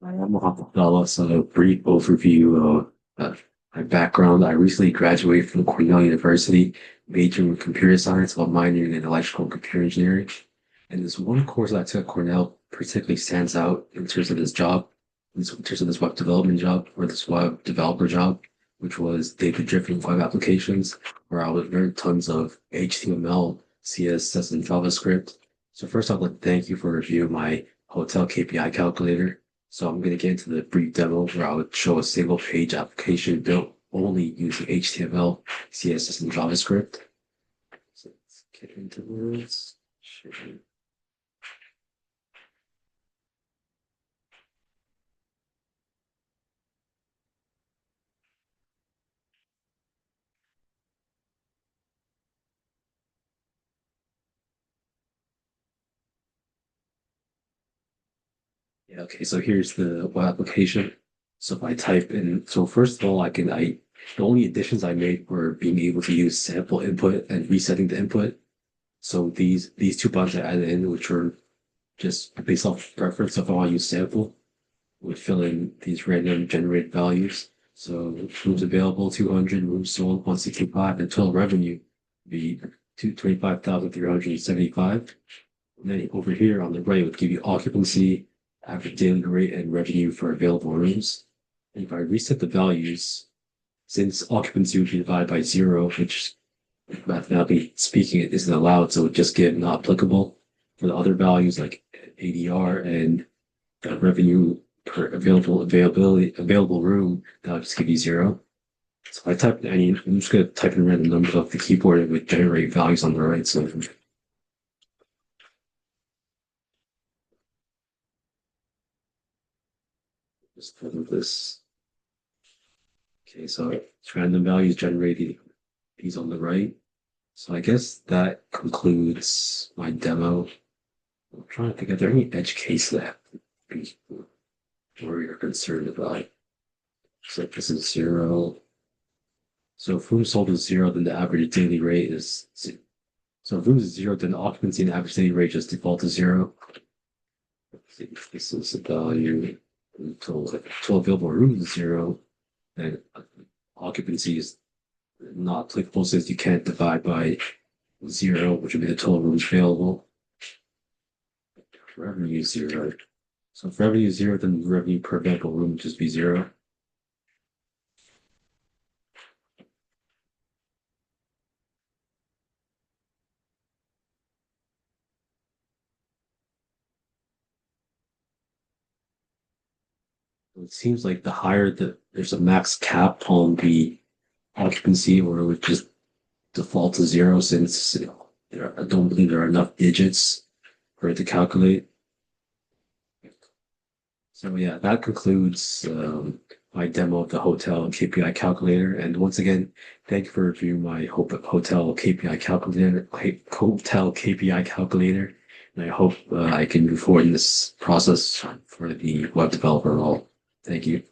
I'm Mohammed. So a brief overview of my background. I recently graduated from Cornell University, majoring in computer science while minoring in electrical and computer engineering. And this one course that I took at Cornell particularly stands out in terms of this job, in terms of this web development job or this web developer job, which was data-driven web applications, where I would learn tons of HTML, CSS, and JavaScript. So first, I'd like to thank you for reviewing my Hotel KPI Calculator. So I'm going to get into the brief demo where I would show a single page application built only using HTML, CSS, and JavaScript. So let's get into this. Sure. Yeah, okay, so here's the web application. So if I type in, so first of all, the only additions I made were being able to use sample input and resetting the input. So these two buttons I added in, which are just based off preference. So if I want to use sample, would fill in these random generated values. So rooms available, 200, rooms sold, 165, and total revenue would be 25,375. And then over here on the right would give you occupancy, average daily rate, and revenue for available rooms. And if I reset the values, since occupancy would be divided by zero, which mathematically speaking it isn't allowed, so it would just give not applicable. For the other values like ADR and revenue per available room, that'll just give you zero. So if I type in I'm just gonna type in random numbers off the keyboard and it would generate values on the right. So just put this. Okay, so it's random values generated these on the right. So I guess that concludes my demo. I'm trying to think, are there any edge cases that where you're concerned about? So if this is zero. So if room sold is zero, then the average daily rate is so if room is zero, then the occupancy and average daily rate just default to zero. Let's see if this is a value total available rooms is zero, then occupancy is not applicable since you can't divide by zero, which would be the total rooms available. Revenue is zero. So if revenue is zero, then revenue per available room would just be zero. It seems like there's a max cap on the occupancy, or it would just default to zero since I don't believe there are enough digits for it to calculate. So yeah, that concludes my demo of the Hotel KPI Calculator. And once again, thank you for reviewing my Hotel KPI Calculator, Hotel KPI Calculator. And I hope I can move forward in this process for the web developer role. Thank you.